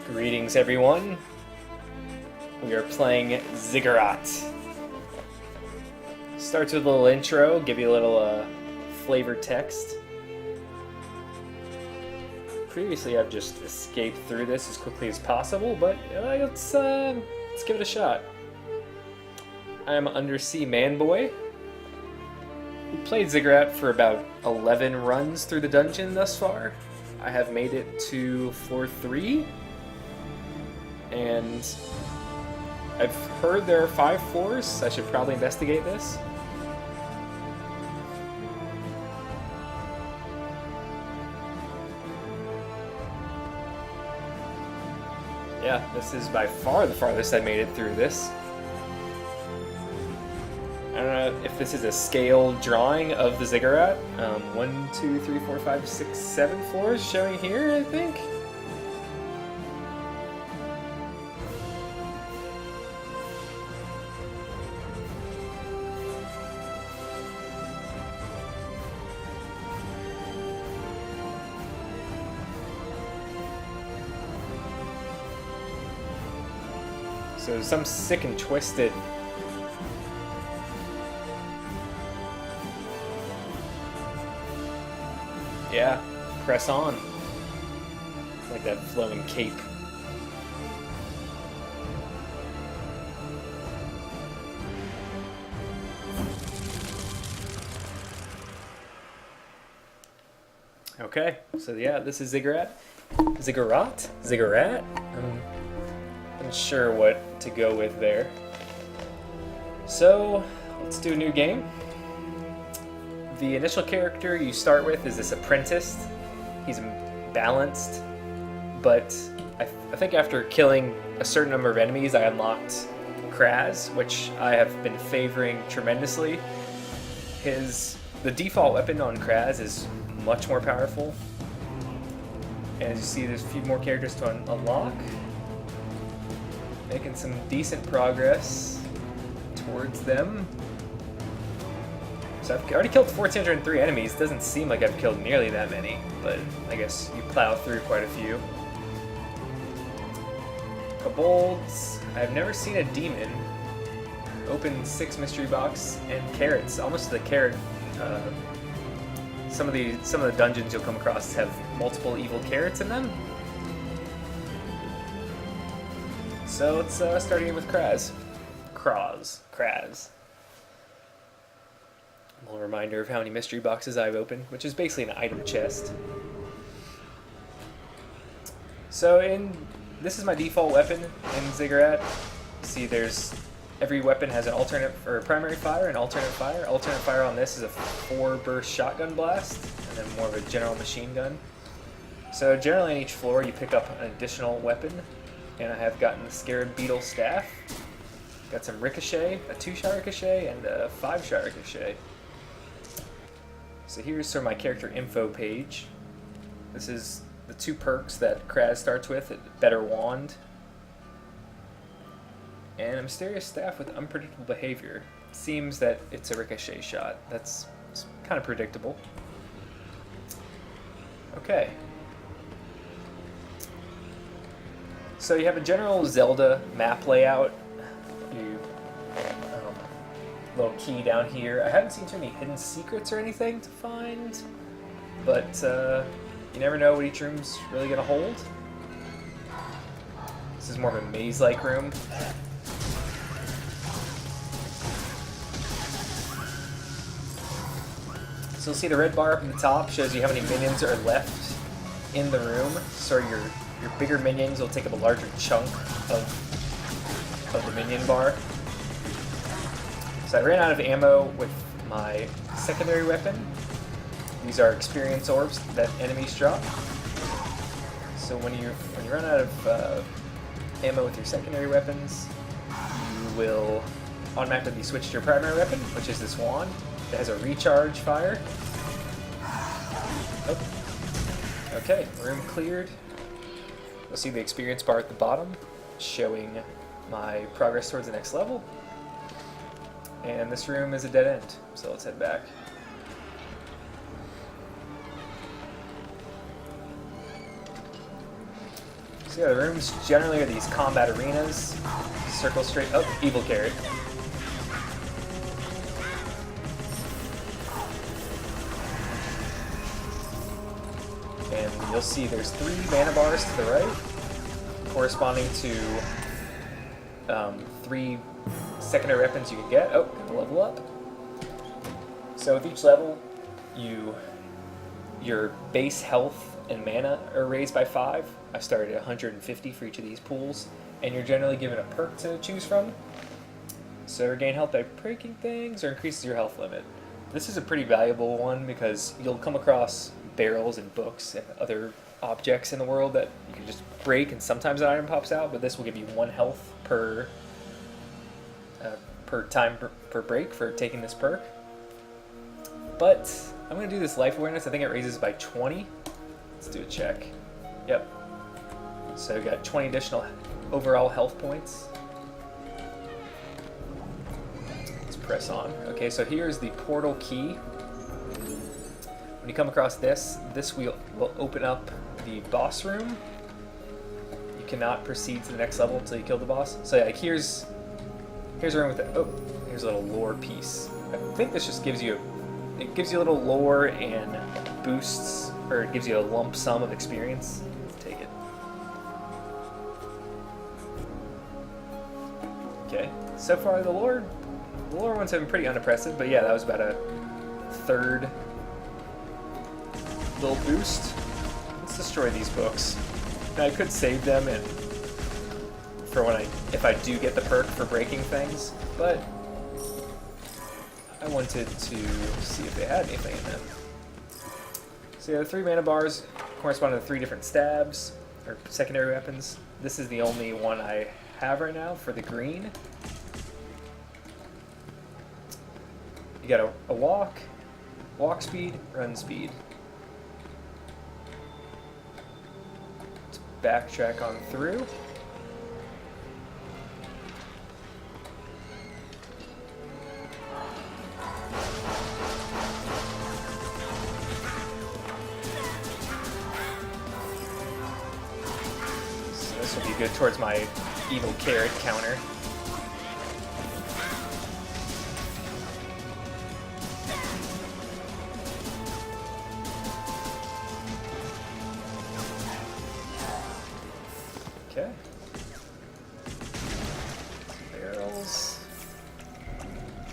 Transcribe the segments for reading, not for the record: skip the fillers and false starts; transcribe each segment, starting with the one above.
Greetings, everyone. We are playing Ziggurat. Starts with a little intro, give you a little flavor text. Previously, I've just escaped through this as quickly as possible, but let's give it a shot. I am UnderseaManboy. We played Ziggurat for about 11 runs through the dungeon thus far. I have made it to floor 3. And I've heard there are 5 floors, so I should probably investigate this. Yeah, this is by far the farthest I made it through this. I don't know if this is a scale drawing of the Ziggurat. 1, 2, 3, 4, 5, 6, 7 floors showing here, I think. So some sick and twisted. Yeah, press on. Like that flowing cape. Okay, so yeah, this is Ziggurat. Ziggurat? Ziggurat? I'm sure what to go with there. So, let's do a new game. The initial character you start with is this apprentice. He's balanced, but I think after killing a certain number of enemies, I unlocked Kraz, which I have been favoring tremendously. The default weapon on Kraz is much more powerful. And as you see, there's a few more characters to unlock. Making some decent progress towards them. So I've already killed 1,403 enemies. Doesn't seem like I've killed nearly that many, but I guess you plow through quite a few. Kobolds. I've never seen a demon. Open 6 mystery box and carrots. Almost the carrot. Some of the dungeons you'll come across have multiple evil carrots in them. So let's start in with Kraz. Kraz. A little reminder of how many mystery boxes I've opened, which is basically an item chest. So this is my default weapon in Ziggurat. See, every weapon has an alternate or primary fire and alternate fire. Alternate fire on this is a 4-burst shotgun blast, and then more of a general machine gun. So generally on each floor you pick up an additional weapon. And I have gotten the Scarab Beetle Staff. Got some Ricochet, a 2-shot Ricochet, and a 5-shot Ricochet. So here's sort of my character info page. This is the 2 perks that Kraz starts with. Better Wand. And a Mysterious Staff with Unpredictable Behavior. It seems that it's a Ricochet shot. It's kind of predictable. Okay. So you have a general Zelda map layout. Little key down here. I haven't seen too many hidden secrets or anything to find, but you never know what each room's really gonna hold. This is more of a maze-like room. So you'll see the red bar up in the top shows you how many minions are left in the room. So your bigger minions will take up a larger chunk of the minion bar. So I ran out of ammo with my secondary weapon. These are experience orbs that enemies drop. So when you run out of ammo with your secondary weapons, you will automatically switch to your primary weapon, which is this wand that has a recharge fire. Oh. Okay, room cleared. You'll see the experience bar at the bottom showing my progress towards the next level. And this room is a dead end, so let's head back. So yeah, the rooms generally are these combat arenas. Circle straight. Oh, evil carrot. And you'll see there's 3 mana bars to the right, corresponding to 3 secondary weapons you can get. Oh, gonna level up. So with each level, your base health and mana are raised by 5. I started at 150 for each of these pools, and you're generally given a perk to choose from. So regain health by breaking things or increases your health limit. This is a pretty valuable one because you'll come across barrels and books and other objects in the world that you can just break and sometimes an item pops out, but this will give you 1 health per break for taking this perk. But I'm going to do this life awareness. I think it raises by 20. Let's do a check. Yep. So we got 20 additional overall health points. Let's press on. Okay, so here's the portal key. When you come across this will open up the boss room. You cannot proceed to the next level until you kill the boss. So yeah, like here's a room with here's a little lore piece. I think this just gives you a little lore and boosts, or it gives you a lump sum of experience. Let's take it. Okay, so far the lore ones have been pretty unimpressive, but yeah, that was about a 1/3 little boost. Let's destroy these books. Now I could save them and if I do get the perk for breaking things, but I wanted to see if they had anything in them. So yeah, the 3 mana bars correspond to 3 different stabs or secondary weapons. This is the only one I have right now for the green. You got a walk speed, run speed. Let's backtrack on through. This will be good towards my evil carrot counter. Okay. Barrels.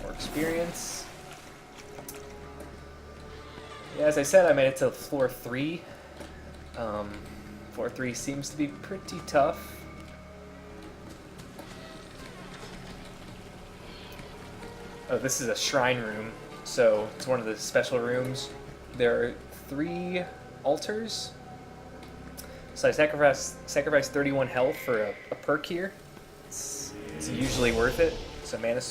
More experience. Yeah, as I said, I made it to floor 3. Floor 3 seems to be pretty tough. Oh, this is a shrine room, so it's one of the special rooms. There are 3 altars. So I sacrifice 31 health for a perk here. It's usually worth it. So mana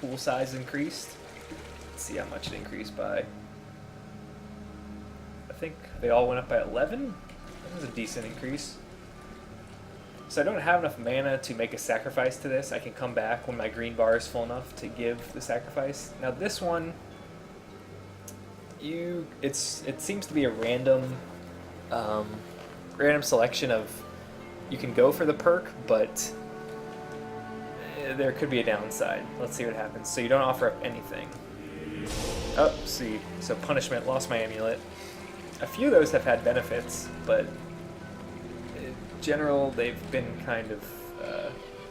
pool size increased. Let's see how much it increased by. I think they all went up by 11. That was a decent increase. So I don't have enough mana to make a sacrifice to this. I can come back when my green bar is full enough to give the sacrifice. Now this one, it seems to be a random selection of, you can go for the perk, but there could be a downside. Let's see what happens. So you don't offer up anything. Oh, see. So punishment, lost my amulet. A few of those have had benefits, but in general, they've been kind of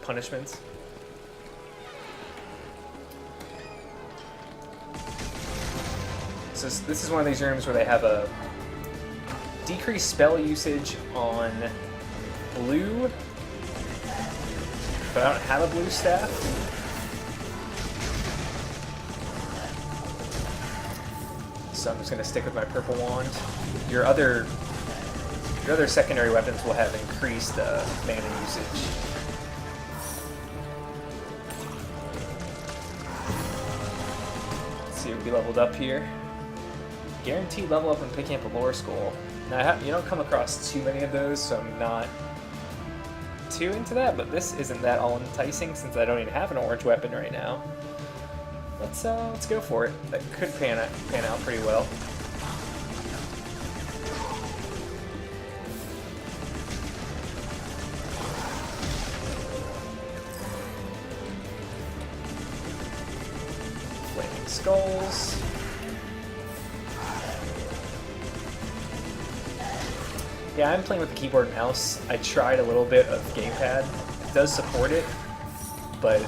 punishments. So this is one of these rooms where they have a decreased spell usage on blue, but I don't have a blue staff. So I'm just going to stick with my purple wand. Your other secondary weapons will have increased mana usage. Let's see if we leveled up here. Guaranteed level up when picking up a lore scroll. Now you don't come across too many of those, so I'm not too into that, but this isn't that all enticing since I don't even have an orange weapon right now. Let's go for it. That could pan out pretty well. skulls. Yeah, I'm playing with the keyboard and mouse. I tried a little bit of gamepad. It does support it, but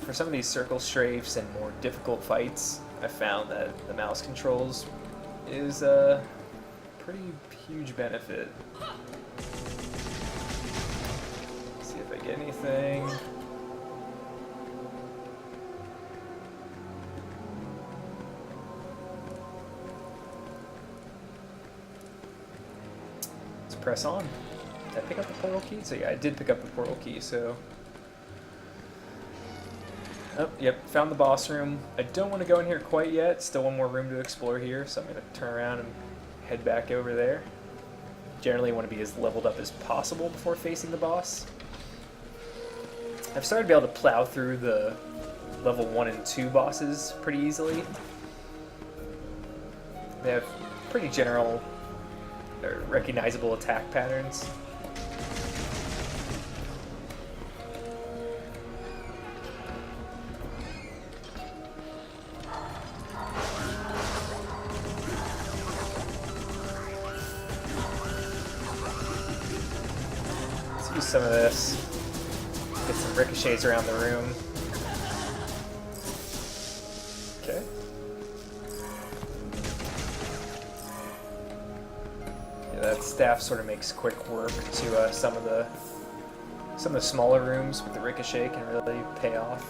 for some of these circle strafes and more difficult fights, I found that the mouse controls is a pretty huge benefit. Let's see if I get anything. Let's press on. Did I pick up the portal key? So yeah, I did pick up the portal key, so... Oh, yep, found the boss room. I don't want to go in here quite yet. Still one more room to explore here, so I'm going to turn around and head back over there. Generally want to be as leveled up as possible before facing the boss. I've started to be able to plow through the level 1 and 2 bosses pretty easily. They have pretty general or recognizable attack patterns. Use some of this. Get some ricochets around the room. Okay. Yeah, that staff sort of makes quick work to some of the smaller rooms with the ricochet can really pay off.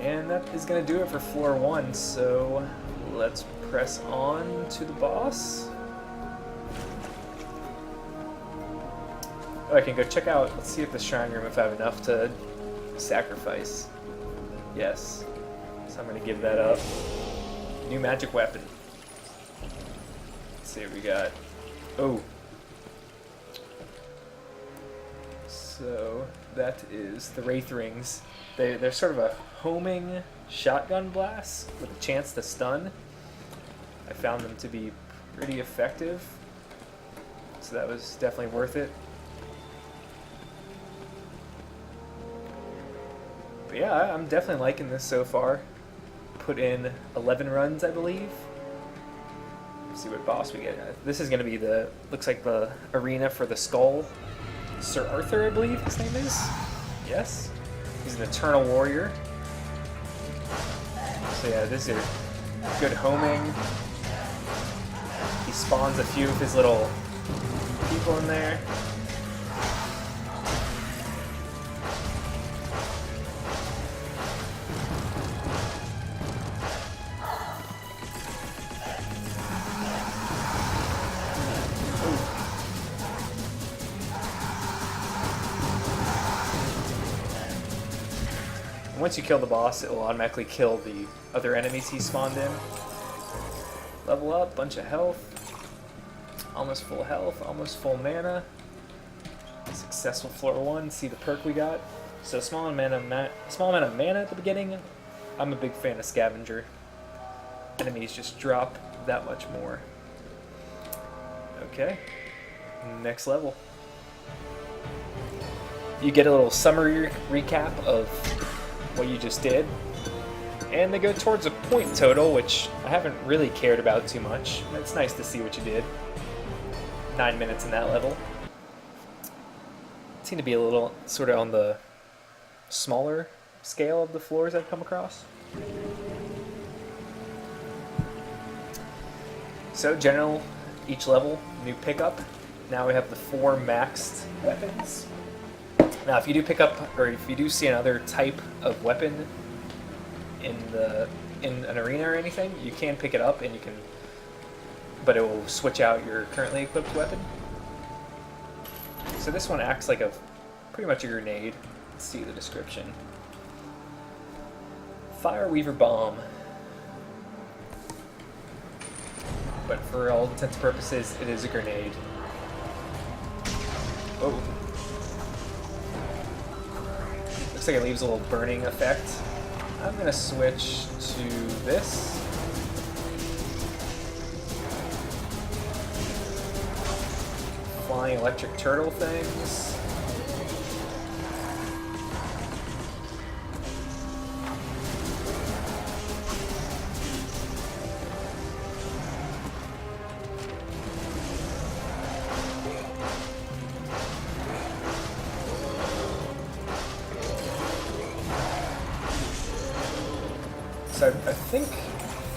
And that is going to do it for floor 1, so let's press on to the boss. Oh, I can go check out, let's see if the shrine room, if I have enough to sacrifice. Yes. So I'm going to give that up. New magic weapon. Let's see what we got. Oh. So that is the Wraith Rings. They're sort of a homing shotgun blast with a chance to stun. I found them to be pretty effective, so that was definitely worth it. But yeah, I'm definitely liking this so far. Put in 11 runs, I believe. Let's see what boss we get. This is going to be looks like the arena for the skull. Sir Arthur, I believe his name is. Yes. He's an eternal warrior. So yeah, this is good homing. He spawns a few of his little people in there. Once you kill the boss, it will automatically kill the other enemies he spawned in. Level up, bunch of health. Almost full health, almost full mana. Successful floor 1, see the perk we got. So small amount of mana at the beginning. I'm a big fan of Scavenger. Enemies just drop that much more. Okay, next level. You get a little summary recap of what you just did, and they go towards a point total, which I haven't really cared about too much. It's nice to see what you did. 9 minutes in that level. Seem to be a little sort of on the smaller scale of the floors I've come across. So general, each level, new pickup. Now we have the 4 maxed weapons. Now, if you do pick up, or if you do see another type of weapon in an arena or anything, you can pick it up, and you can, but it will switch out your currently equipped weapon. So this one acts like pretty much a grenade. Let's see the description. Fireweaver bomb. But for all intents and purposes, it is a grenade. Oh. Looks like it leaves a little burning effect. I'm going to switch to this. Flying electric turtle things. So I think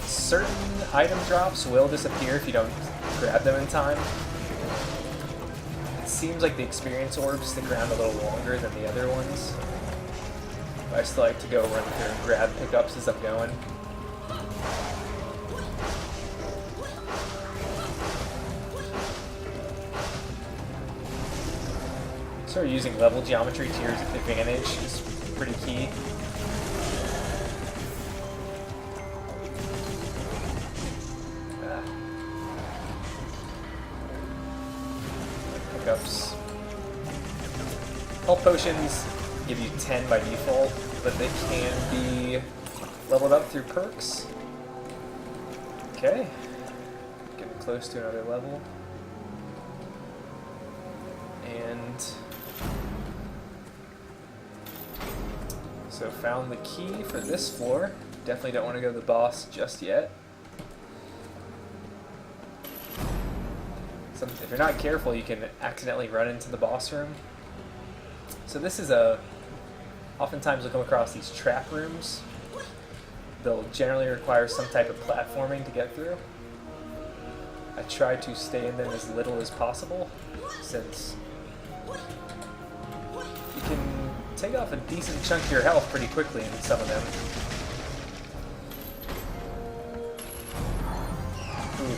certain item drops will disappear if you don't grab them in time. It seems like the experience orbs stick around a little longer than the other ones. But I still like to go run through and grab pickups as I'm going. So using level geometry to your advantage is pretty key. Pickups. Health potions give you 10 by default, but they can be leveled up through perks. Okay. Getting close to another level. And so found the key for this floor. Definitely don't want to go to the boss just yet. If you're not careful, you can accidentally run into the boss room. So this is oftentimes you'll come across these trap rooms. They'll generally require some type of platforming to get through. I try to stay in them as little as possible, since you can take off a decent chunk of your health pretty quickly in some of them. Ooh.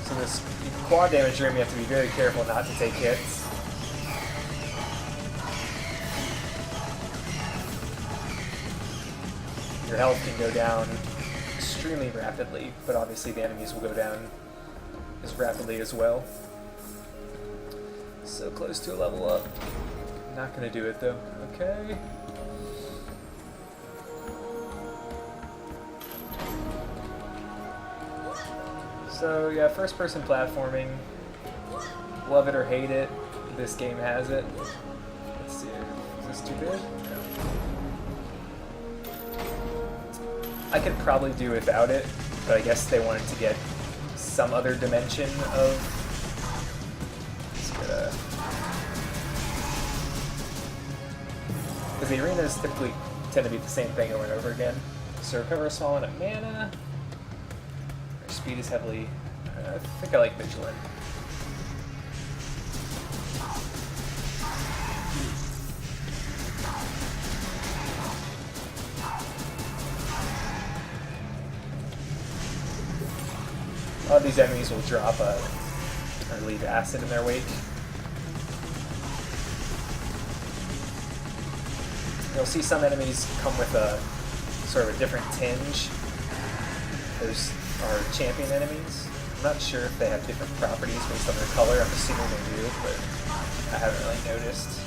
So this quad damage room, you have to be very careful not to take hits. Your health can go down extremely rapidly, but obviously the enemies will go down as rapidly as well. So close to a level up. Not gonna do it though. Okay. So yeah, first person platforming. Love it or hate it, this game has it. Let's see, is this too big? No. I could probably do without it, but I guess they wanted to get some other dimension of... Because the arenas typically tend to be the same thing over and over again. So recover a small amount of mana. Our speed is heavily... I think I like Vigilant. A lot of these enemies will drop or leave acid in their wake. You'll see some enemies come with a sort of a different tinge. Those are champion enemies. I'm not sure if they have different properties based on their color. I'm assuming they do, but I haven't really noticed.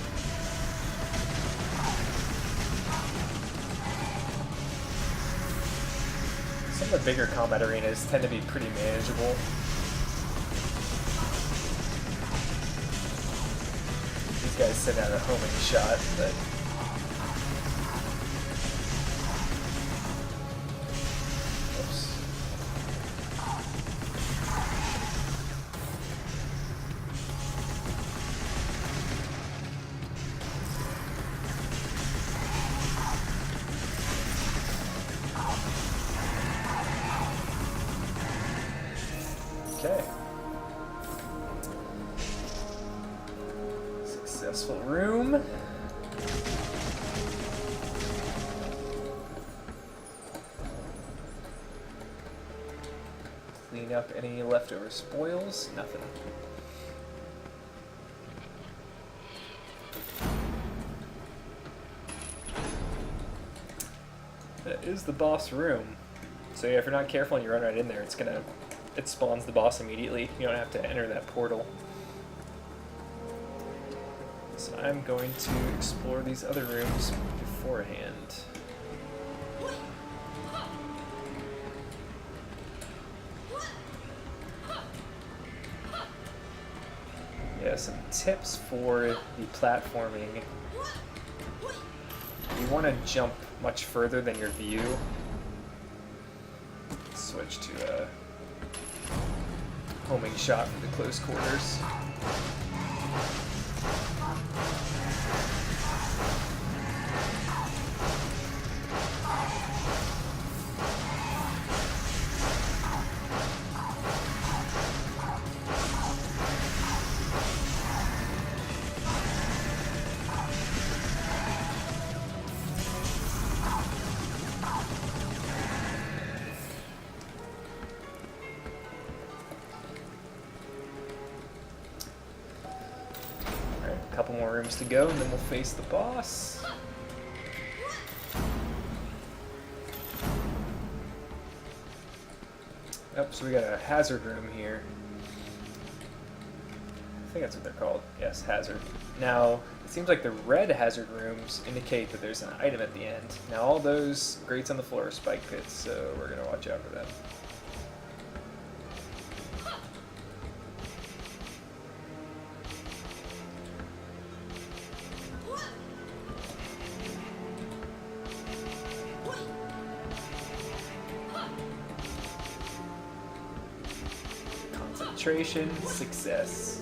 Some of the bigger combat arenas tend to be pretty manageable. These guys send out a homing shot, but... Oops. Okay. Successful room. Clean up any leftover spoils. Nothing. That is the boss room. So yeah, if you're not careful and you run right in there, it spawns the boss immediately. You don't have to enter that portal. So I'm going to explore these other rooms beforehand. Yeah, some tips for the platforming. You want to jump much further than your view. Switch to a homing shot for the close quarters. rooms to go, and then we'll face the boss. Oh, so we got a hazard room here. I think that's what they're called. Yes, hazard. Now, it seems like the red hazard rooms indicate that there's an item at the end. Now, all those grates on the floor are spike pits, so we're going to watch out for them. Concentration, success.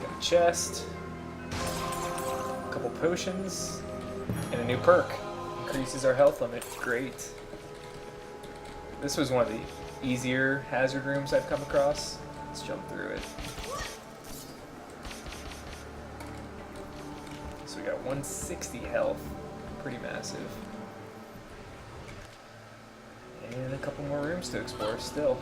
Got a chest, a couple potions, and a new perk. Increases our health limit. Great. This was one of the easier hazard rooms I've come across. Let's jump through it. So we got 160 health. Pretty massive. And a couple more rooms to explore still.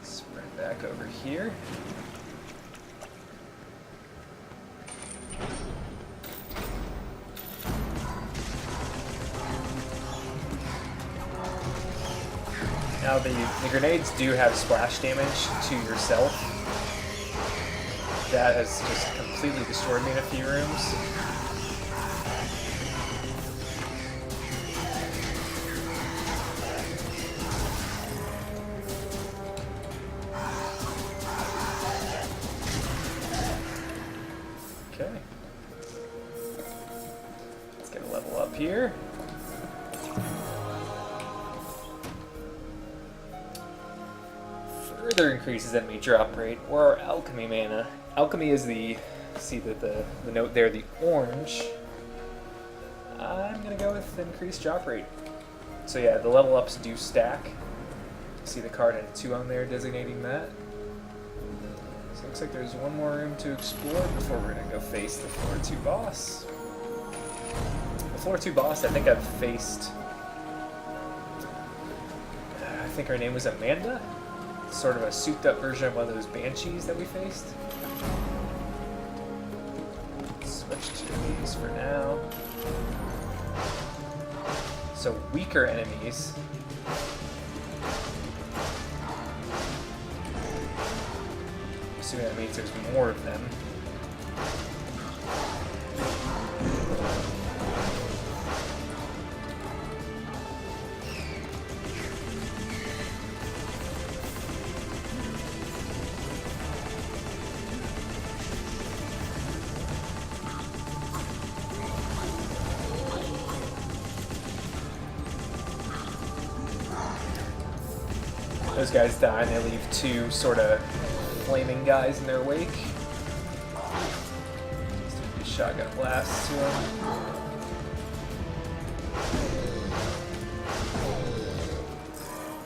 Sprint back over here. Now the grenades do have splash damage to yourself. That has just completely destroyed me in a few rooms. Okay. Let's get a level up here. Further increases enemy drop rate, or our alchemy mana. Alchemy is the, see the note there, the orange. I'm gonna go with increased drop rate. So yeah, the level ups do stack. See the card had a 2 on there designating that. So it looks like there's one more room to explore before we're gonna go face the floor 2 boss. The floor 2 boss I think I've faced, I think her name was Amanda? Sort of a souped up version of one of those banshees that we faced. Switch to these for now. So weaker enemies. Assuming that means there's more of them. Those guys die and they leave 2 sort of flaming guys in their wake. Just a shotgun blast to them.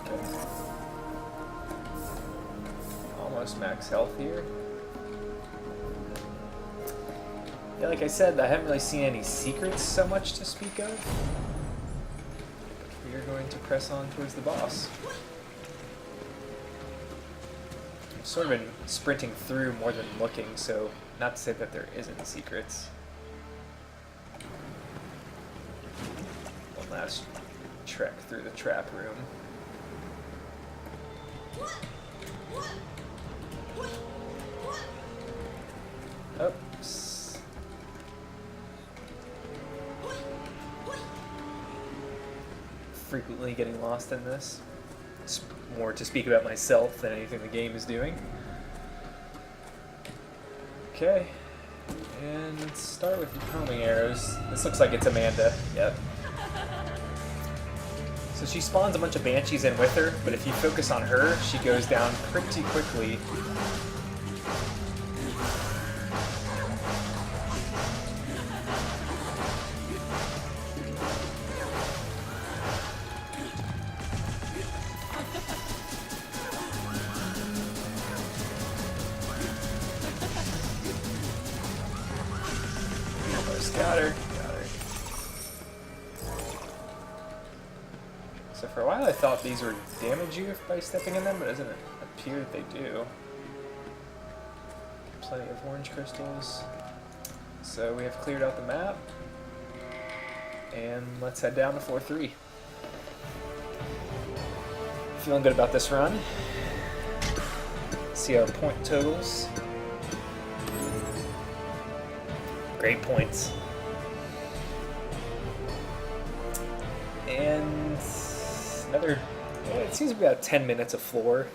Okay. Almost max health here. Yeah, like I said, I haven't really seen any secrets so much to speak of. But we are going to press on towards the boss. Sort of been sprinting through more than looking, so not to say that there isn't secrets. One last trek through the trap room. Oops. Frequently getting lost in this. It's more to speak about myself than anything the game is doing. Okay, and let's start with homing arrows. This looks like it's Amanda. Yep. So she spawns a bunch of banshees in with her, but if you focus on her, she goes down pretty quickly. Got her. Got her. So for a while I thought these would damage you by stepping in them, but it doesn't appear that they do. Plenty of orange crystals. So we have cleared out the map. And let's head down to floor 3. Feeling good about this run. See our point totals. Great points. And another, it seems to be about 10 minutes of floor.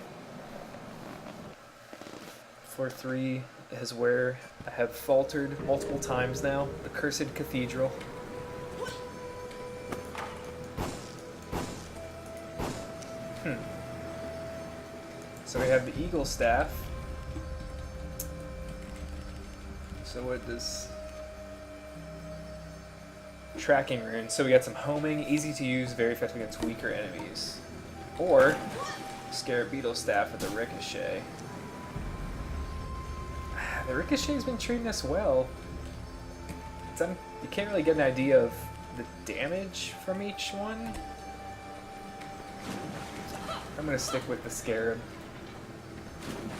Floor 3 is where I have faltered multiple times now. The Cursed Cathedral. So we have the Eagle Staff. So what does... Tracking runes. So we got some homing, easy to use, very effective against weaker enemies. Or Scarab Beetle Staff with the Ricochet. The Ricochet's been treating us well. You can't really get an idea of the damage from each one. I'm going to stick with the Scarab.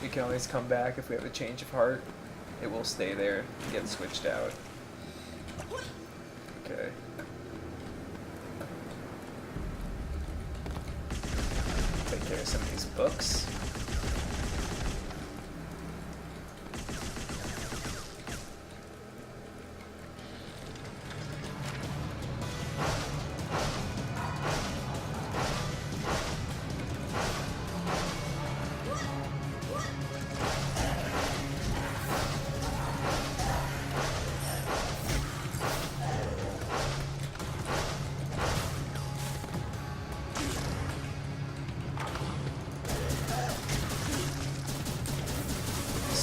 We can always come back if we have a change of heart. It will stay there and get switched out. Okay. Take care of some of these books.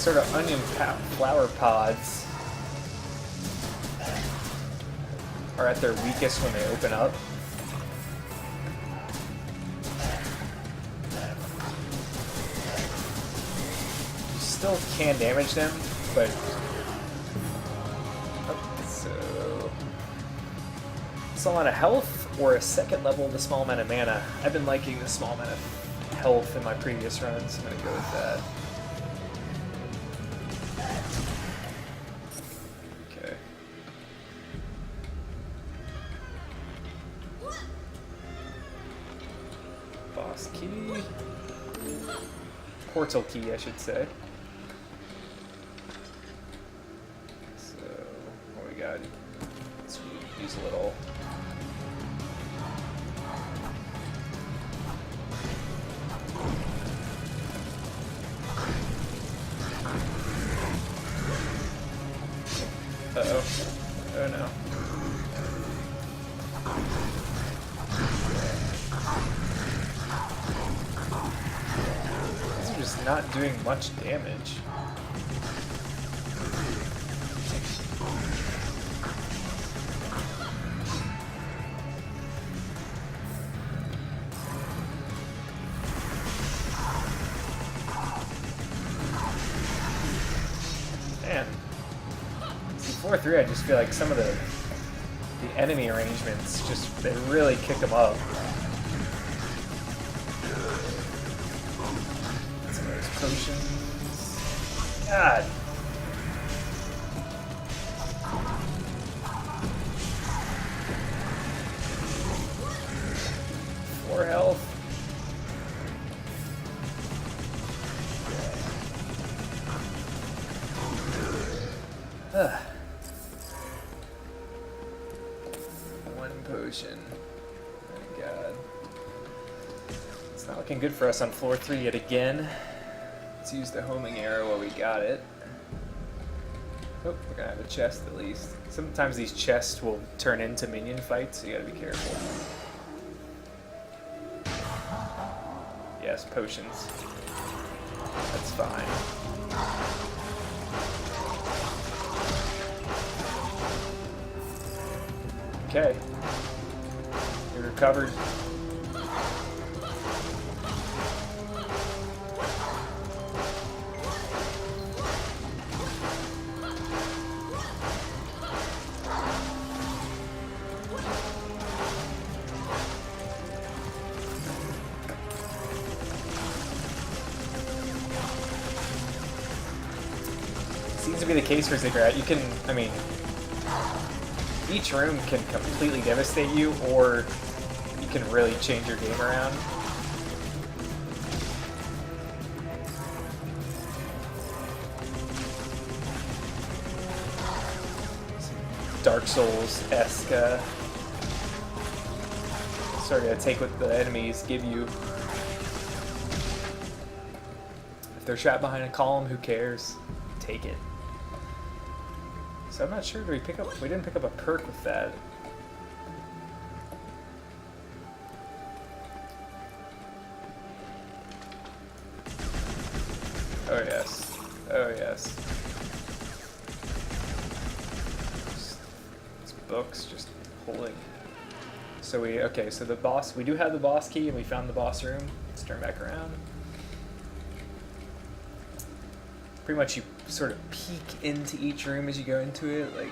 Sort of onion flower pods are at their weakest when they open up. You still can damage them, but so small amount of health or a second level of the small amount of mana. I've been liking the small amount of health in my previous runs. I'm gonna go with that. Key. Portal key, I should say. So, what we got? Let's use a little. Uh-oh. Oh no. Not doing much damage. Man. See, 4-3, I just feel like some of the enemy arrangements just, they really kick them up. Potions. God. Four health. One potion. My God. It's not looking good for us on floor 3 yet again. Let's use the homing arrow while we got it. Oh, we're gonna have a chest at least. Sometimes these chests will turn into minion fights, so you gotta be careful. Yes, potions. That's fine. Okay. We recovered. be the case for Ziggurat. You can, I mean, each room can completely devastate you, or you can really change your game around. Dark Souls-esque sort of take what the enemies give you. If they're trapped behind a column, who cares? Take it. So I'm not sure, we didn't pick up a perk with that. Oh yes. Oh yes. These books just pulling. So okay, so the boss, we do have the boss key and we found the boss room. Let's turn back around. Pretty much you sort of peek into each room as you go into it, like,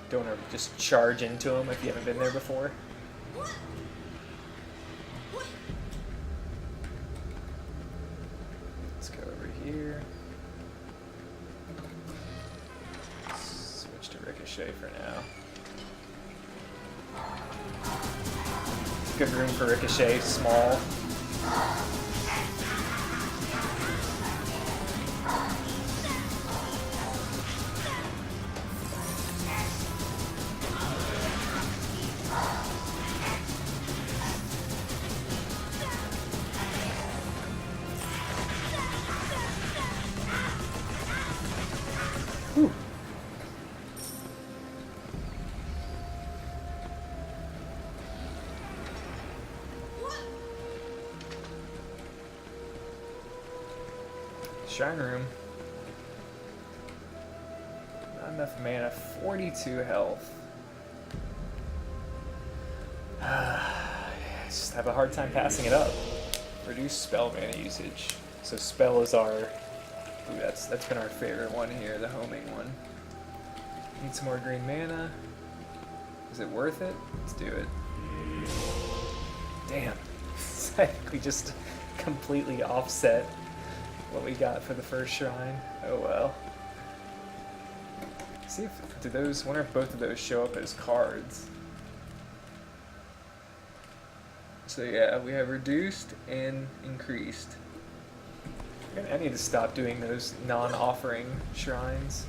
don't want to just charge into them if you haven't been there before. Let's go over here. Switch to Ricochet for now. Good room for Ricochet, small. Whew. Shrine room. Not enough mana. 42 health. I just have a hard time passing it up. Reduce spell mana usage. So spell is our... Ooh, that's been our favorite one here, the homing one. Need some more green mana. Is it worth it? Let's do it. Damn. I think we just completely offset what we got for the first shrine. Oh well. See if wonder if both of those show up as cards. So yeah, we have reduced and increased. I need to stop doing those non-offering shrines.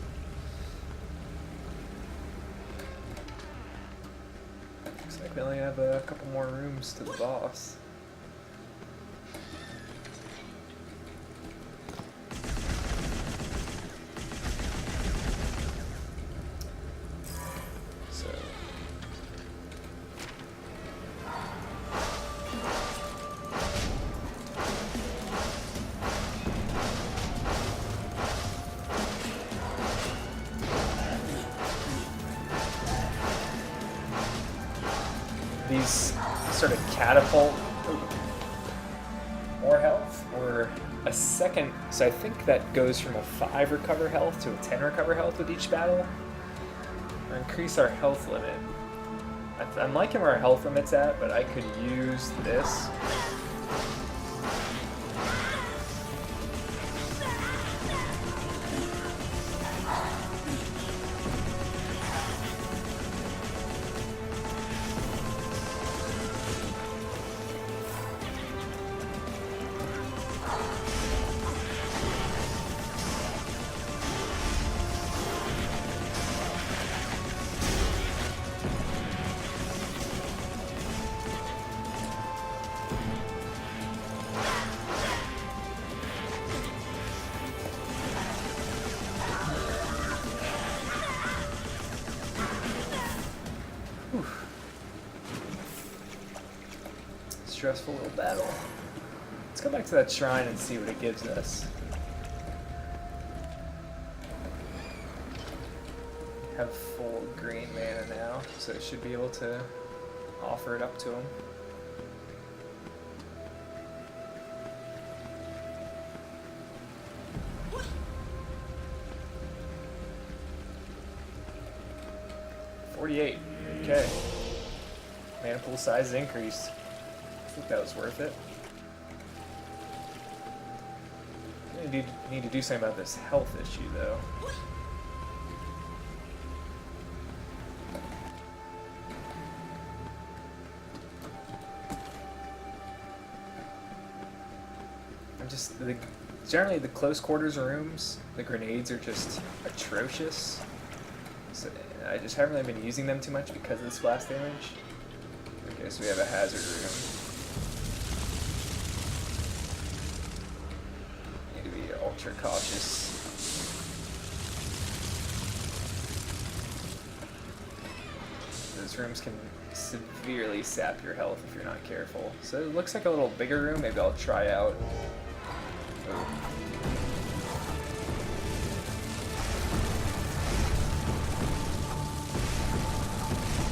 Looks like we only have a couple more rooms to the boss. These sort of catapult more health, or a second, so I think that goes from a 5 recover health to a 10 recover health with each battle, or increase our health limit. I'm liking where our health limit's at, but I could use this. Stressful little battle. Let's go back to that shrine and see what it gives us. Have full green mana now, so it should be able to offer it up to him. $48. Okay. Mana pool size increased. I think that was worth it. Need to do something about this health issue, though. Generally the close quarters rooms, the grenades are just atrocious. So I just haven't really been using them too much because of the splash damage. Okay, so we have a hazard room. Need to be ultra cautious. Those rooms can severely sap your health if you're not careful. So it looks like a little bigger room. Maybe I'll try out. Oh.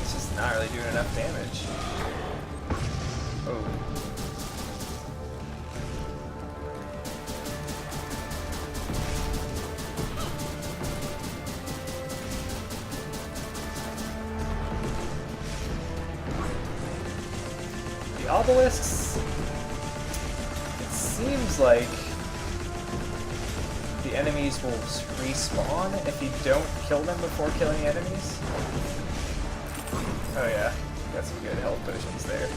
It's just not really doing enough damage. Oh. The obelisks, it seems like the enemies will respawn if you don't kill them before killing the enemies. Oh yeah, got some good health potions there.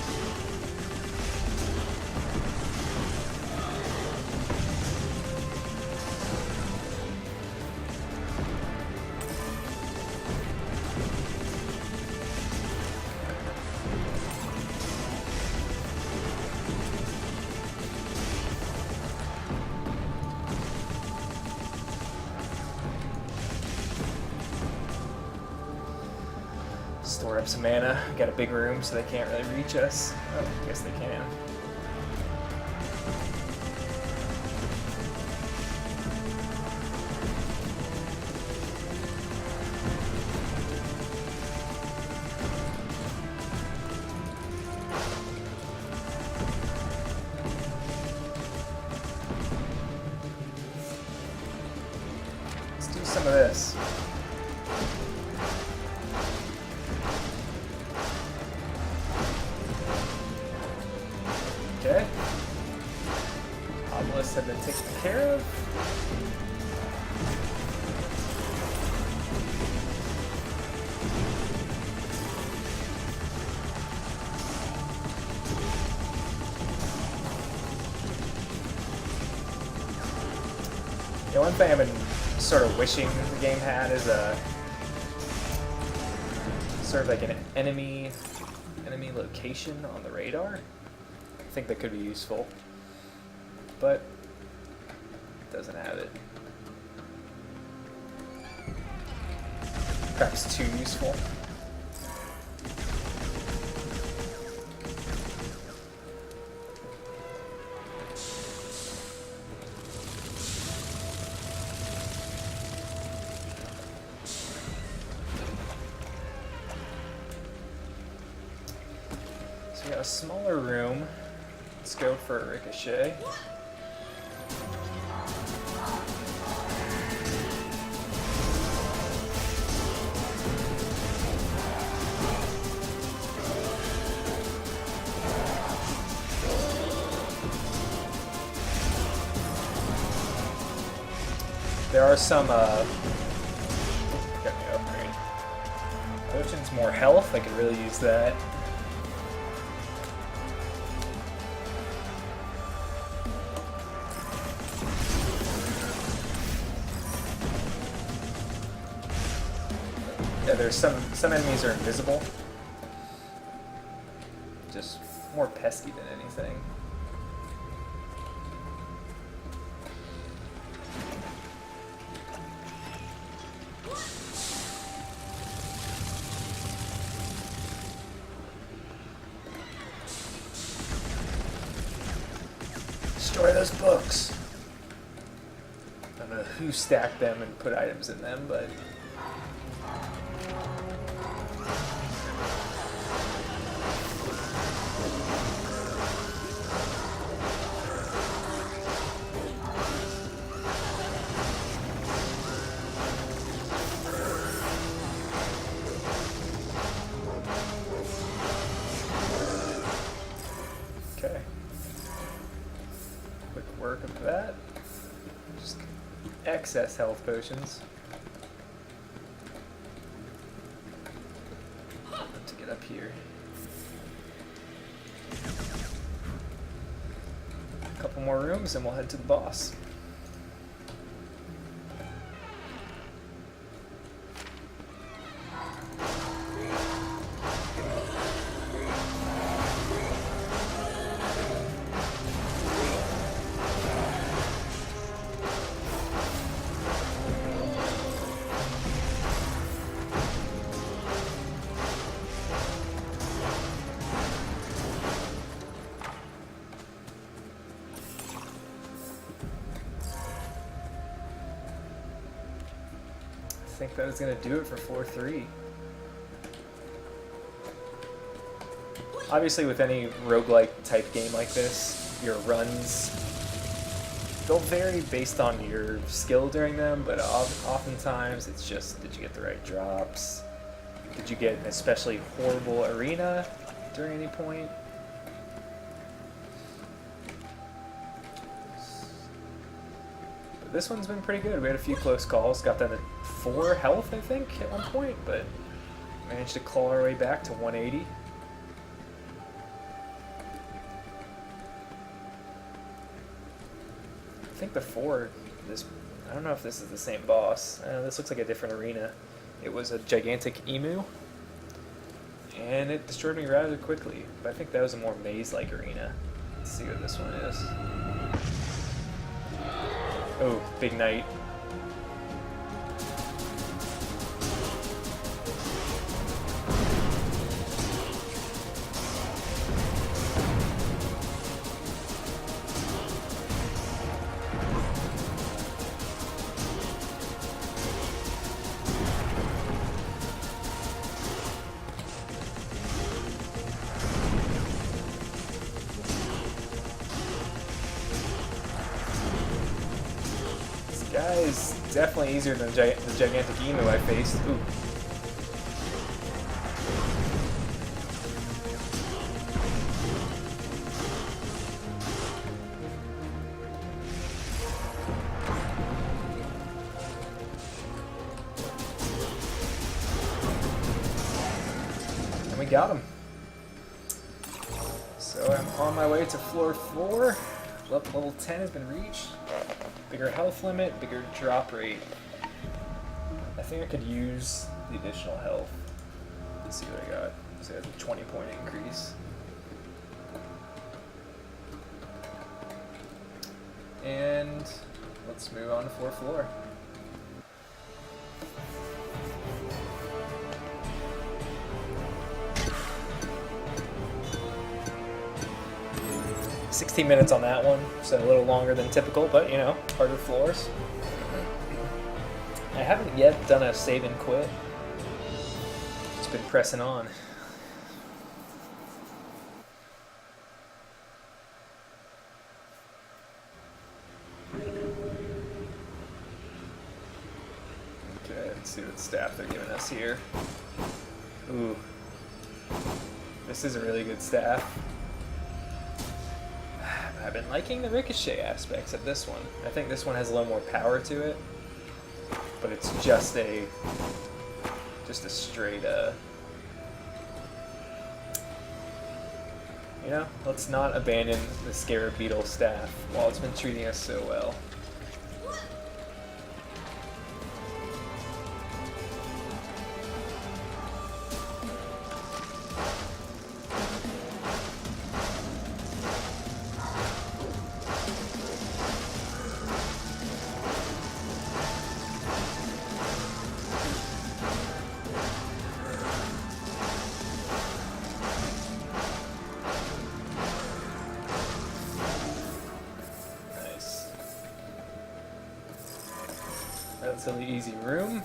Store up some mana. Got a big room, so they can't really reach us. Oh, I guess they can. Let's do some of this. Okay. Obelisks have been taken care of. Yeah, one thing I've been sort of wishing the game had is a sort of like an enemy location on the radar. I think that could be useful, but it doesn't have it. Perhaps too useful. So we got a smaller room. Let's go for a ricochet. There are some, got me upgrade. Potions, more health, I could really use that. Yeah, there's some enemies are invisible. Just more pesky than anything. Destroy those books. I don't know who stacked them and put items in them, but okay. Quick work of that. excess health potions. To get up here. A couple more rooms and we'll head to the boss. I think that was going to do it for floor 3. Obviously with any roguelike type game like this, your runs, they'll vary based on your skill during them, but oftentimes it's just, did you get the right drops? Did you get an especially horrible arena during any point? But this one's been pretty good. We had a few close calls, got down to 4 health, I think, at one point, but managed to claw our way back to 180. I think before this, I don't know if this is the same boss. This looks like a different arena. It was a gigantic emu, and it destroyed me rather quickly, but I think that was a more maze-like arena. Let's see what this one is. Oh, big knight. Guy is definitely easier than the gigantic emu I faced. Ooh. And we got him. So I'm on my way to floor 4. Level 10 has been reached. Bigger health limit, bigger drop rate. I think I could use the additional health. Let's see what I got. So I have a 20-point increase. And let's move on to floor. 16 minutes on that one, so a little longer than typical, but you know, harder floors. I haven't yet done a save and quit. Just been pressing on. Okay, let's see what staff they're giving us here. Ooh. This is a really good staff. I've been liking the ricochet aspects of this one. I think this one has a little more power to it, but it's just a straight you know, let's not abandon the Scarab Beetle staff while it's been treating us so well. Relatively easy room.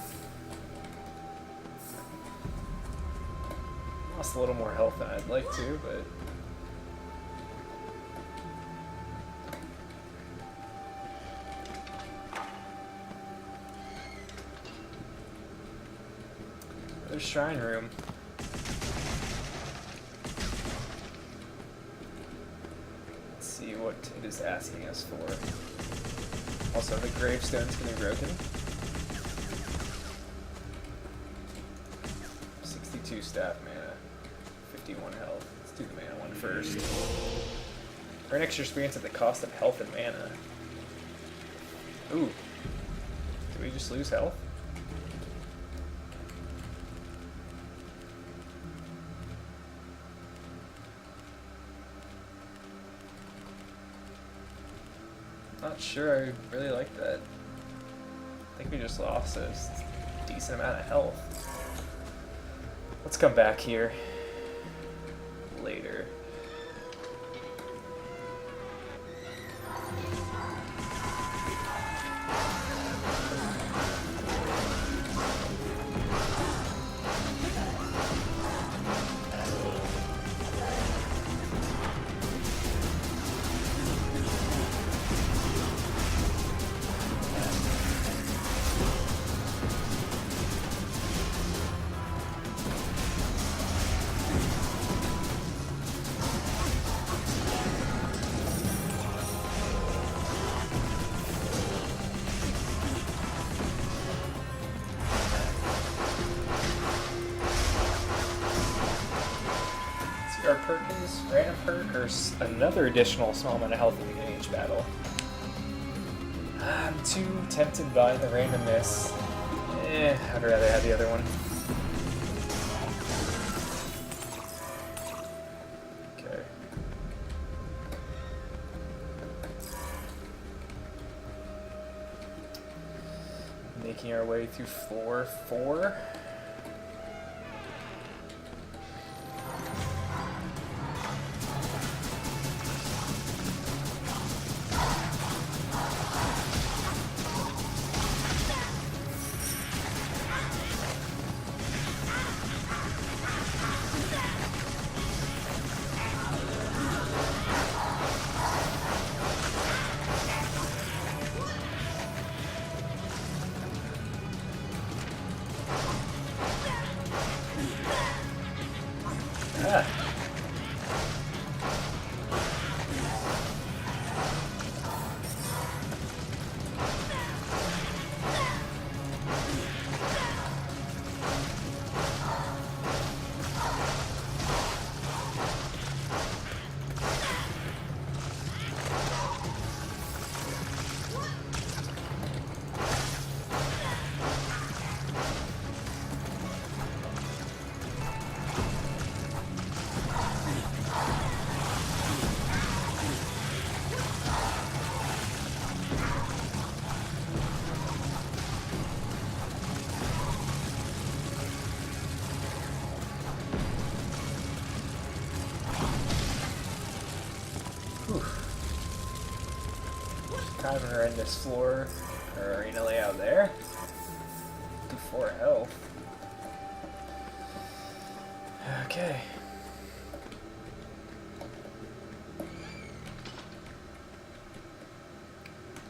Lost a little more health than I'd like to, but another shrine room. Let's see what it is asking us for. Also, the gravestones can be broken. 62 staff mana, 51 health. Let's do the mana one first. Earn extra experience at the cost of health and mana. Ooh. Did we just lose health? Not sure I really like that. I think we just lost a decent amount of health. Let's come back here later. Our perk is random perk or another additional small amount of health at the beginning of each battle. I'm too tempted by the randomness. I'd rather have the other one. Okay. Making our way through floor 4. Ah. Kind of a horrendous floor or arena layout there. 4 health. Okay.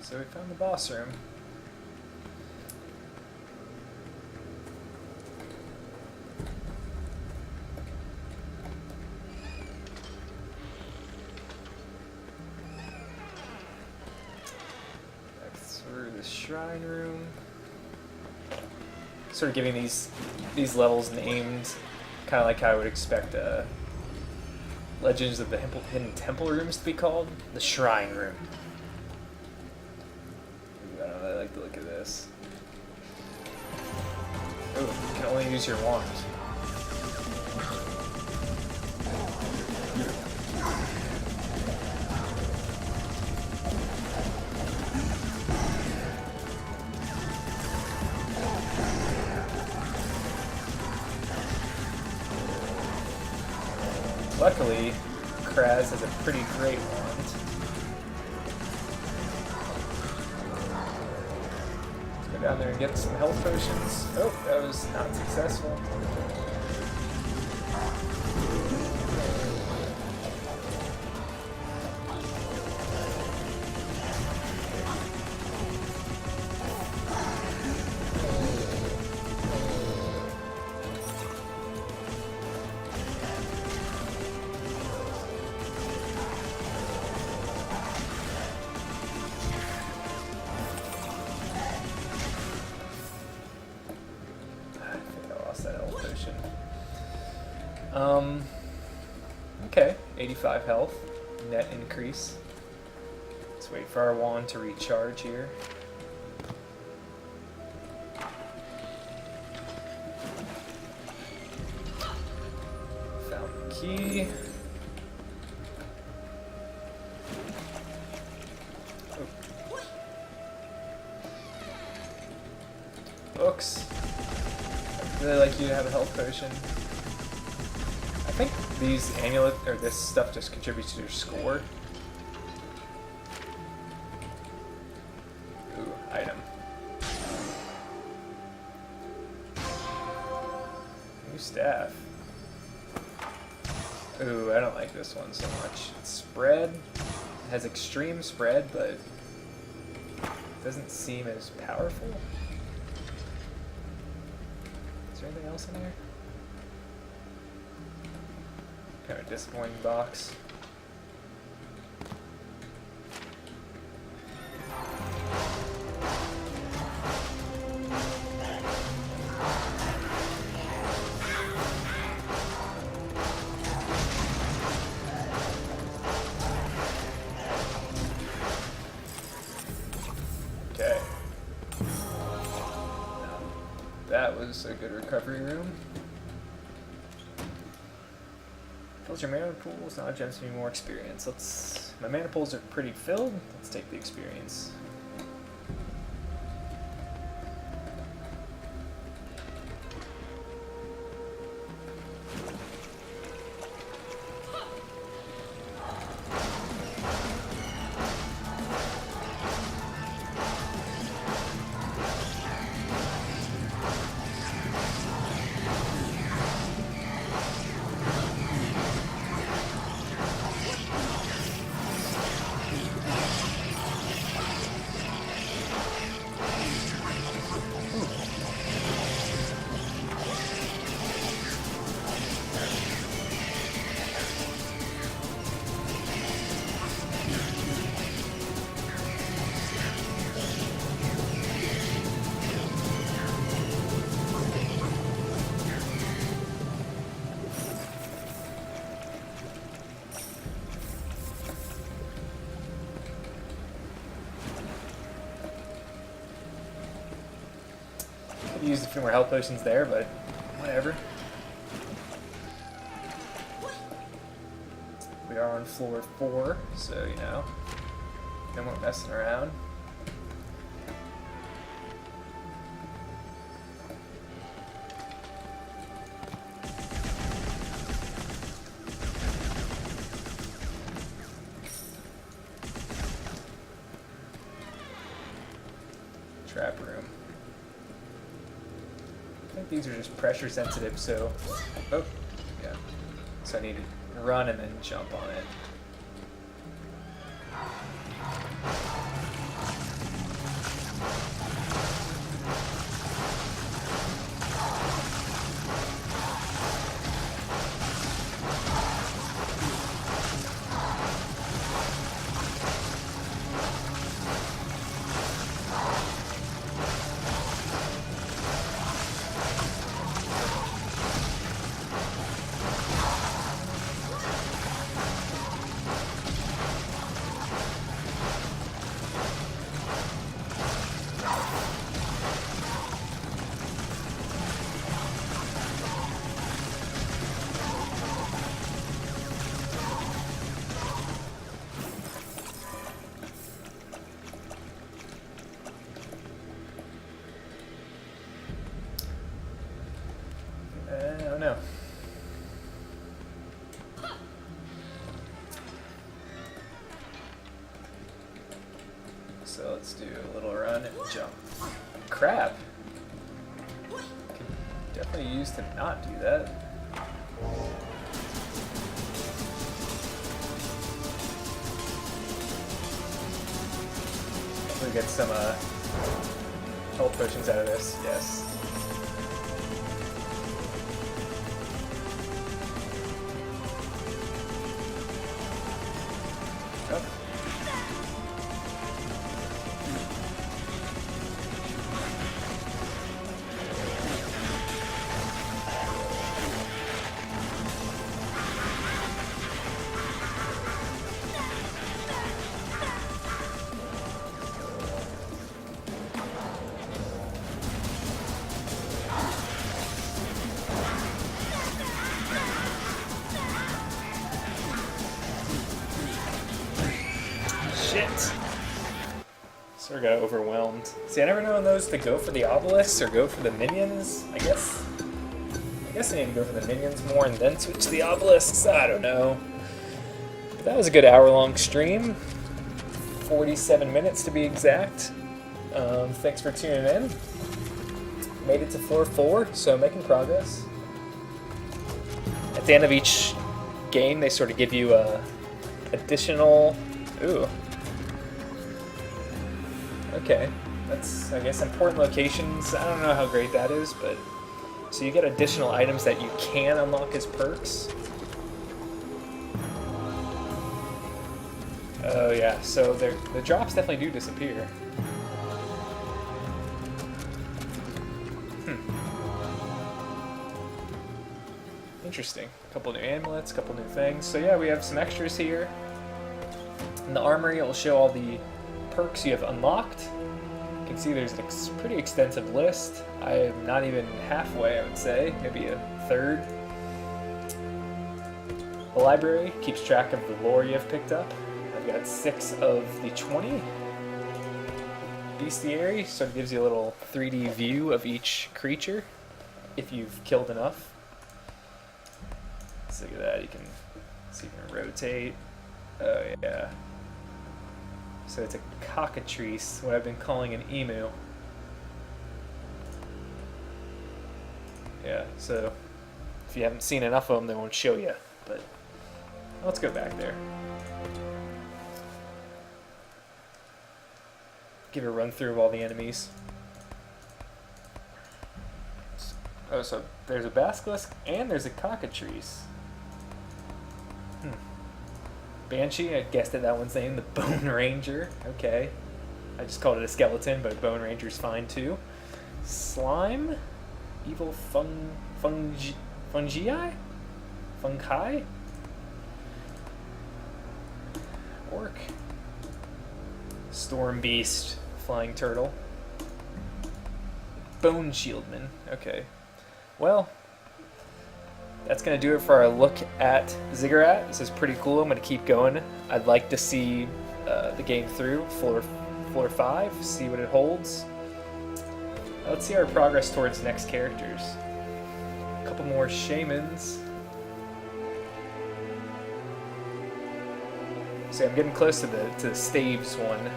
So we found the boss room. The shrine room. Sort of giving these levels named, kind of like how I would expect Legends of the Hidden Temple rooms to be called. The shrine room. Ooh, I don't really like the look of this. Oh, you can only use your wand. Luckily, Kraz has a pretty great wand. Let's go down there and get some health potions. Oh, that was not successful. Um, okay, 85 health, net increase. Let's wait for our wand to recharge here. Found the key. Books. I'd really like you to have a health potion. I think these amulet or this stuff just contributes to your score. Ooh, item. New staff. Ooh, I don't like this one so much. It's spread. It has extreme spread, but it doesn't seem as powerful. Is there anything else in here? Kind of disappointing box. Okay. That was a good recovery room. Fills your mana pools, now gems give me more experience. My mana pools are pretty filled. Let's take the experience. Used a few more health potions there, but whatever. We are on floor 4, so you know, no more messing around. Trap room. I think these are just pressure sensitive, so... Oh, yeah. So I need to run and then jump on it. I don't know. So let's do a little run and jump. Crap! Could definitely use to not do that. Hopefully get some health potions out of this, yes. Shit. Sort of got overwhelmed. See, I never know on those to go for the obelisks or go for the minions. I guess I need to go for the minions more and then switch to the obelisks. I don't know. But that was a good hour-long stream. 47 minutes to be exact. Thanks for tuning in. Made it to floor 4, so making progress. At the end of each game, they sort of give you additional... Ooh. Okay. That's, I guess, important locations. I don't know how great that is, but... So you get additional items that you can unlock as perks. Oh yeah, so the drops definitely do disappear. Interesting. A couple new amulets, a couple new things. So yeah, we have some extras here. In the armory, it will show all the perks you have unlocked. You can see there's a pretty extensive list. I am not even halfway, I would say. Maybe a third. The library keeps track of the lore you have picked up. I've got 6 of the 20. Bestiary sort of gives you a little 3D view of each creature, if you've killed enough. So look at that, you can see you can rotate. Oh yeah. So it's a cockatrice, what I've been calling an emu. Yeah, so if you haven't seen enough of them, they won't show you. But let's go back there. Give a run through of all the enemies. Oh, so there's a basilisk and there's a cockatrice. Banshee, I guessed that one's name, the Bone Ranger. Okay. I just called it a skeleton, but Bone Ranger's fine too. Slime? Evil fungi? Fungi? Orc. Storm Beast, Flying Turtle. Bone Shieldman. Okay. Well, that's going to do it for our look at Ziggurat. This is pretty cool. I'm going to keep going. I'd like to see the game through, floor 5, see what it holds. Let's see our progress towards next characters. A couple more shamans. See, I'm getting close to the staves one.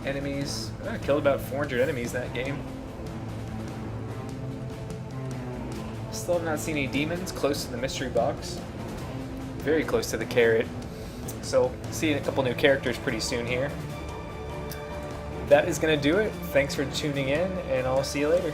Enemies. I killed about 400 enemies that game. Still have not seen any demons close to the mystery box. Very close to the carrot. So, see a couple new characters pretty soon here. That is going to do it. Thanks for tuning in, and I'll see you later.